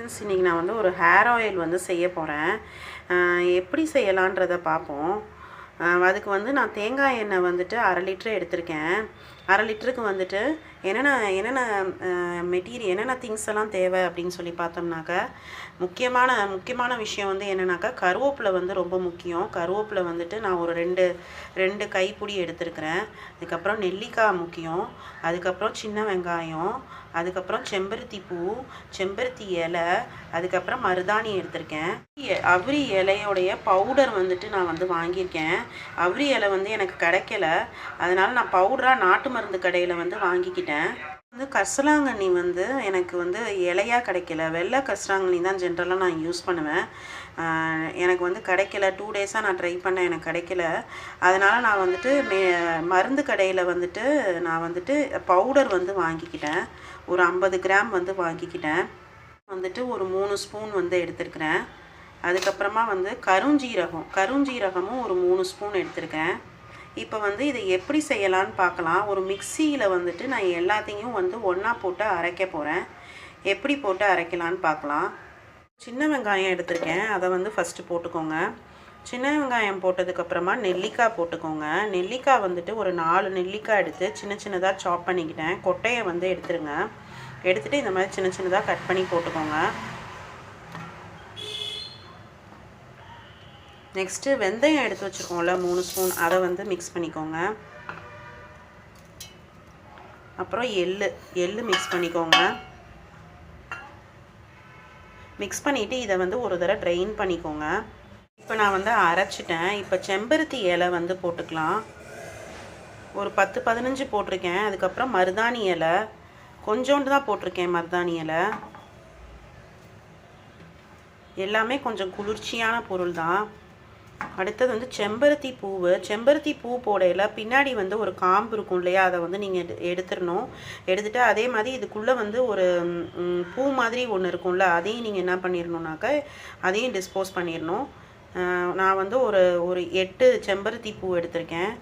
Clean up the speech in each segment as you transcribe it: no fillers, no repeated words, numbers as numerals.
Friends, இன்றைக்கி நான் வந்து ஒரு ஹேர் ஆயில் வந்து செய்ய போகிறேன். எப்படி செய்யலான்றதை பார்ப்போம். அதுக்கு வந்து நான் தேங்காய் எண்ணெய் வந்துட்டு 1/2 லிட்டரு எடுத்திருக்கேன். 1/2 லிட்டருக்கு வந்துட்டு என்னென்ன என்னென்ன என்னென்ன திங்ஸ் எல்லாம் தேவை அப்படின்னு சொல்லி பார்த்தோம்னாக்கா, முக்கியமான விஷயம் வந்து என்னென்னாக்கா, கருவேப்பிலை வந்து ரொம்ப முக்கியம். கருவேப்பிலை வந்துட்டு நான் ஒரு 2 கைப்பிடி எடுத்துருக்கிறேன். அதுக்கப்புறம் நெல்லிக்காய் முக்கியம். அதுக்கப்புறம் சின்ன வெங்காயம், அதுக்கப்புறம் செம்பருத்தி பூ, செம்பருத்தி இலை, அதுக்கப்புறம் மருதாணி எடுத்திருக்கேன். அவ்ரி இலையோடைய பவுடர் வந்துட்டு நான் வந்து வாங்கியிருக்கேன். அவ்ரி இலை வந்து எனக்கு கிடைக்கல, அதனால் நான் பவுடராக நாட்டு மருந்து கடையில் வந்து வாங்கிக்கிட்டேன். வந்து கரிசலாங்கண்ணி வந்து எனக்கு வந்து இலையாக கிடைக்கல. வெள்ளை கரிசலாங்கண்ணி தான் ஜென்ரலாக நான் யூஸ் பண்ணுவேன். எனக்கு வந்து கிடைக்கல. 2 டேஸாக நான் ட்ரை பண்ணேன், எனக்கு கிடைக்கல. அதனால் நான் வந்துட்டு மருந்து கடையில் வந்துட்டு நான் வந்துட்டு பவுடர் வந்து வாங்கிக்கிட்டேன். ஒரு 50 கிராம் வந்து வாங்கிக்கிட்டேன். வந்துட்டு ஒரு 3 ஸ்பூன் வந்து எடுத்துருக்கிறேன். அதுக்கப்புறமா வந்து கருஞ்சீரகமும் ஒரு 3 ஸ்பூன் எடுத்திருக்கேன். இப்போ வந்து இதை எப்படி செய்யலான்னு பார்க்கலாம். ஒரு மிக்சியில் வந்துட்டு நான் எல்லாத்தையும் வந்து ஒன்றா போட்டு அரைக்க போகிறேன். எப்படி போட்டு அரைக்கலான்னு பார்க்கலாம். சின்ன வெங்காயம் எடுத்திருக்கேன், அதை வந்து ஃபஸ்ட்டு போட்டுக்கோங்க. சின்ன வெங்காயம் போட்டதுக்கப்புறமா நெல்லிக்காய் போட்டுக்கோங்க. நெல்லிக்காய் வந்துட்டு ஒரு 4 நெல்லிக்காய் எடுத்து சின்னதாக சாப் பண்ணிக்கிட்டேன். கொட்டையை வந்து எடுத்துருங்க. எடுத்துகிட்டு இந்த மாதிரி சின்னதாக கட் பண்ணி போட்டுக்கோங்க. நெக்ஸ்ட்டு வெந்தயம் எடுத்து வச்சுருக்கோம்ல 3 ஸ்பூன், அதை வந்து மிக்ஸ் பண்ணிக்கோங்க. அப்புறம் எள்ளு மிக்ஸ் பண்ணிக்கோங்க. மிக்ஸ் பண்ணிவிட்டு இதை வந்து ஒரு தடவை ட்ரைன் பண்ணிக்கோங்க. இப்போ நான் வந்து அரைச்சிட்டேன். இப்போ செம்பருத்தி இலை வந்து போட்டுக்கலாம். ஒரு 10-15 போட்டிருக்கேன். அதுக்கப்புறம் மருதாணி இலை கொஞ்சோண்டு தான் போட்டிருக்கேன். மருதாணி இலை எல்லாமே கொஞ்சம் குளிர்ச்சியான பொருள் தான். அடுத்தது வந்து செம்பருத்தி பூ போடையில் பின்னாடி வந்து ஒரு காம்பு இருக்கும் இல்லையா, அதை வந்து நீங்கள் எடுத்துடணும். எடுத்துகிட்டு அதே மாதிரி இதுக்குள்ளே வந்து ஒரு பூ மாதிரி ஒன்று இருக்கும்ல, அதையும் நீங்கள் என்ன பண்ணிடணுன்னாக்கா அதையும் டிஸ்போஸ் பண்ணிடணும். நான் வந்து ஒரு 8 செம்பருத்தி பூ எடுத்திருக்கேன்.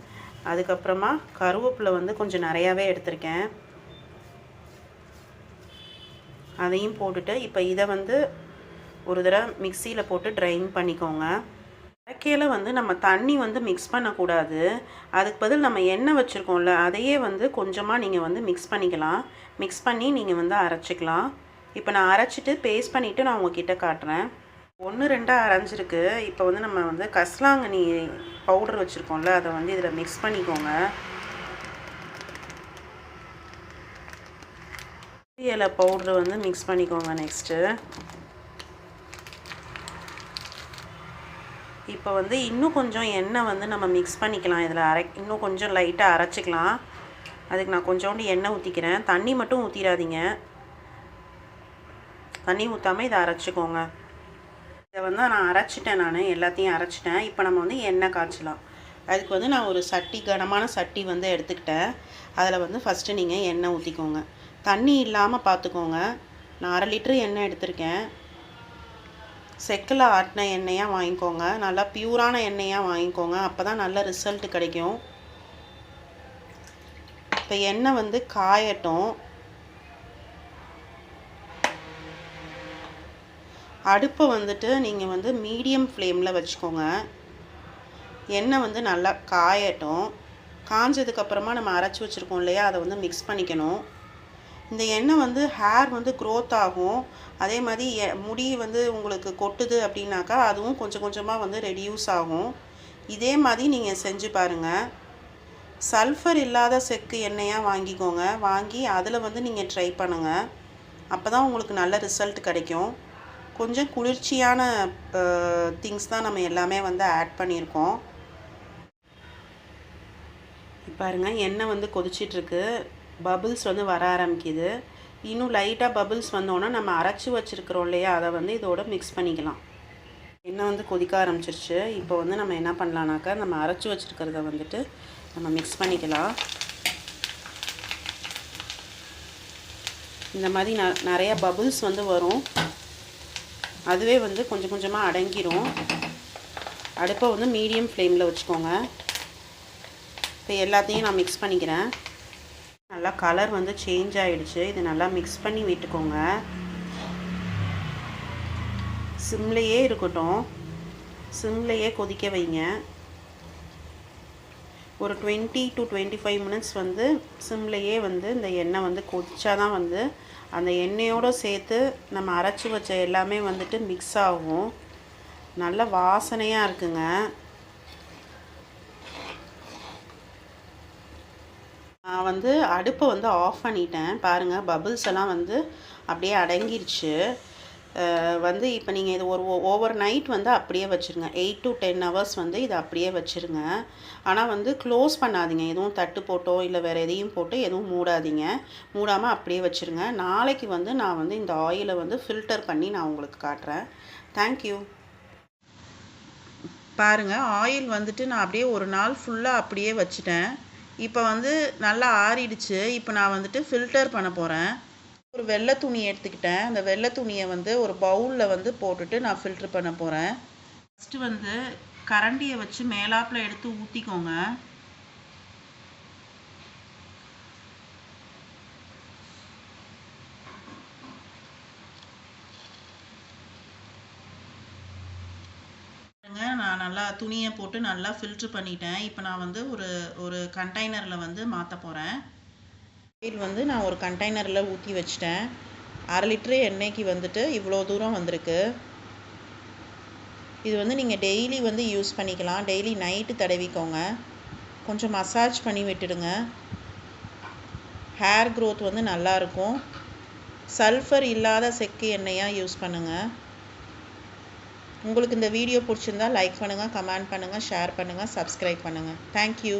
அதுக்கப்புறமா கருவேப்பிலை வந்து கொஞ்சம் நிறையாவே எடுத்திருக்கேன். அதையும் போட்டுட்டு இப்போ இதை வந்து ஒரு தடவை மிக்சியில் போட்டு ட்ரைன் பண்ணிக்கோங்க. அரைக்கையில் வந்து நம்ம தண்ணி வந்து மிக்ஸ் பண்ணக்கூடாது. அதுக்கு பதில் நம்ம எண்ணெய் வச்சுருக்கோம்ல, அதையே வந்து கொஞ்சமாக நீங்கள் வந்து மிக்ஸ் பண்ணிக்கலாம். மிக்ஸ் பண்ணி நீங்கள் வந்து அரைச்சிக்கலாம். இப்போ நான் அரைச்சிட்டு பேஸ்ட் பண்ணிவிட்டு நான் உங்ககிட்ட காட்டுறேன். 1-2 அரைஞ்சிருக்கு. இப்போ வந்து நம்ம வந்து கரிசலாங்கண்ணி பவுடர் வச்சுருக்கோம்ல, அதை வந்து இதில் மிக்ஸ் பண்ணிக்கோங்க. இலை பவுட்ரு வந்து மிக்ஸ் பண்ணிக்கோங்க. நெக்ஸ்ட்டு இப்போ வந்து இன்னும் கொஞ்சம் எண்ணெய் வந்து நம்ம மிக்ஸ் பண்ணிக்கலாம். இதில் இன்னும் கொஞ்சம் லைட்டாக அரைச்சிக்கலாம். அதுக்கு நான் கொஞ்சோண்டு எண்ணெய் ஊற்றிக்கிறேன். தண்ணி மட்டும் ஊற்றிடாதீங்க. தண்ணி ஊற்றாமல் இதை அரைச்சிக்கோங்க. இதை வந்து நான் அரைச்சிட்டேன். நான் எல்லாத்தையும் அரைச்சிட்டேன். இப்போ நம்ம வந்து எண்ணெய் காய்ச்சலாம். அதுக்கு வந்து நான் ஒரு கனமான சட்டி வந்து எடுத்துக்கிட்டேன். அதில் வந்து ஃபஸ்ட்டு நீங்கள் எண்ணெய் ஊற்றிக்கோங்க. தண்ணி இல்லாமல் பார்த்துக்கோங்க. நான் 1/2 லிட்டரு எண்ணெய் எடுத்திருக்கேன். செக்கில் ஆட்டின எண்ணெயாக வாங்கிக்கோங்க. நல்லா பியூரான எண்ணெயாக வாங்கிக்கோங்க. அப்போ தான் நல்ல ரிசல்ட் கிடைக்கும். இப்போ எண்ணெய் வந்து காயட்டும். அடுப்பை வந்துட்டு நீங்கள் வந்து மீடியம் ஃப்ளேமில் வச்சுக்கோங்க. எண்ணெய் வந்து நல்லா காயட்டும். காஞ்சதுக்கப்புறமா நம்ம அரைச்சி வச்சுருக்கோம் இல்லையா, அதை வந்து மிக்ஸ் பண்ணிக்கணும். இந்த எண்ணெய் வந்து ஹேர் வந்து க்ரோத் ஆகும். அதே மாதிரி முடி வந்து உங்களுக்கு கொட்டுது அப்படின்னாக்கா அதுவும் கொஞ்சம் கொஞ்சமாக வந்து ரெடியூஸ் ஆகும். இதே மாதிரி நீங்கள் செஞ்சு பாருங்கள். சல்ஃபர் இல்லாத செக்கு எண்ணெயாக வாங்கிக்கோங்க. வாங்கி அதில் வந்து நீங்கள் ட்ரை பண்ணுங்கள். அப்போ தான் உங்களுக்கு நல்ல ரிசல்ட் கிடைக்கும். கொஞ்சம் குளிர்ச்சியான திங்ஸ் தான் நம்ம எல்லாமே வந்து ஆட் பண்ணியிருக்கோம். பாருங்கள், எண்ணெய் வந்து கொதிச்சிட்ருக்கு. பபிள்ஸ் வந்து வர ஆரம்பிக்குது. இன்னும் லைட்டாக பபிள்ஸ் வந்தோன்னா நம்ம அரைச்சி வச்சுருக்கிறோம் இல்லையா, அதை வந்து இதோட மிக்ஸ் பண்ணிக்கலாம். எண்ணெய் வந்து கொதிக்க ஆரம்பிச்சிருச்சு. இப்போ வந்து நம்ம என்ன பண்ணலான்னாக்கா, நம்ம அரைச்சி வச்சுருக்கிறத வந்துட்டு நம்ம மிக்ஸ் பண்ணிக்கலாம். இந்த மாதிரி நிறையா பபிள்ஸ் வந்து வரும். அதுவே வந்து கொஞ்சம் கொஞ்சமாக அடங்கிடும். அடுப்பை வந்து மீடியம் ஃப்ளேமில் வச்சுக்கோங்க. இப்போ எல்லாத்தையும் நான் மிக்ஸ் பண்ணிக்கிறேன். நல்லா கலர் வந்து சேஞ்ச் ஆகிடுச்சு. இது நல்லா மிக்ஸ் பண்ணி விட்டுக்கோங்க. சிம்லேயே இருக்கட்டும், சிம்லேயே கொதிக்க வைங்க. ஒரு 20 to 25 மினிட்ஸ் வந்து சிம்லேயே வந்து இந்த எண்ணெய் வந்து கொதிச்சாதான் வந்து அந்த எண்ணெயோடு சேர்த்து நம்ம அரைச்சி வச்ச எல்லாமே வந்துட்டு மிக்ஸ் ஆகும். நல்ல வாசனையாக இருக்குங்க. நான் வந்து அடுப்பை வந்து ஆஃப் பண்ணிட்டேன். பாருங்கள், பபிள்ஸ் எல்லாம் வந்து அப்படியே அடங்கிருச்சு. வந்து இப்போ நீங்கள் இது ஒரு ஓவர் நைட் வந்து அப்படியே வச்சுருங்க. 8 to 10 ஹவர்ஸ் வந்து இதை அப்படியே வச்சுருங்க. ஆனால் வந்து க்ளோஸ் பண்ணாதீங்க. எதுவும் தட்டு போட்டோ இல்லை வேறு எதையும் போட்டு எதுவும் மூடாதீங்க. மூடாமல் அப்படியே வச்சுருங்க. நாளைக்கு வந்து நான் வந்து இந்த ஆயிலை வந்து ஃபில்டர் பண்ணி நான் உங்களுக்கு காட்டுறேன். தேங்க்யூ. பாருங்கள், ஆயில் வந்துட்டு நான் அப்படியே ஒரு நாள் ஃபுல்லாக அப்படியே வச்சுட்டேன். இப்போ வந்து நல்லா ஆறிடுச்சு. இப்போ நான் வந்துட்டு ஃபில்டர் பண்ண போகிறேன். ஒரு வெள்ளை துணி எடுத்துக்கிட்டேன். அந்த வெள்ளை துணியை வந்து ஒரு பவுலில் வந்து போட்டுட்டு நான் ஃபில்ட்ரு பண்ண போகிறேன். ஃபஸ்ட்டு வந்து கரண்டியை வச்சு மேலாப்பில் எடுத்து ஊற்றிக்கோங்க. நான் நல்லா துணியை போட்டு நல்லா ஃபில்ட்ரு பண்ணிட்டேன். இப்போ நான் வந்து ஒரு கண்டெய்னரில் வந்து மாற்ற போகிறேன். ஆயில் வந்து நான் ஒரு கண்டெய்னரில் ஊற்றி வச்சிட்டேன். 1/2 லிட்டரு எண்ணெய்க்கு வந்துட்டு இவ்வளோ தூரம் வந்திருக்கு. இது வந்து நீங்கள் டெய்லி வந்து யூஸ் பண்ணிக்கலாம். டெய்லி நைட்டு தடவிக்கோங்க. கொஞ்சம் மசாஜ் பண்ணி விட்டுடுங்க. ஹேர் க்ரோத் வந்து நல்லாயிருக்கும். சல்ஃபர் இல்லாத செக்கு எண்ணெயாக யூஸ் பண்ணுங்கள். உங்களுக்கு இந்த வீடியோ பிடிச்சிருந்தா லைக் பண்ணுங்கள், கமெண்ட் பண்ணுங்கள், ஷேர் பண்ணுங்கள், சப்ஸ்கிரைப் பண்ணுங்கள். தேங்க்யூ.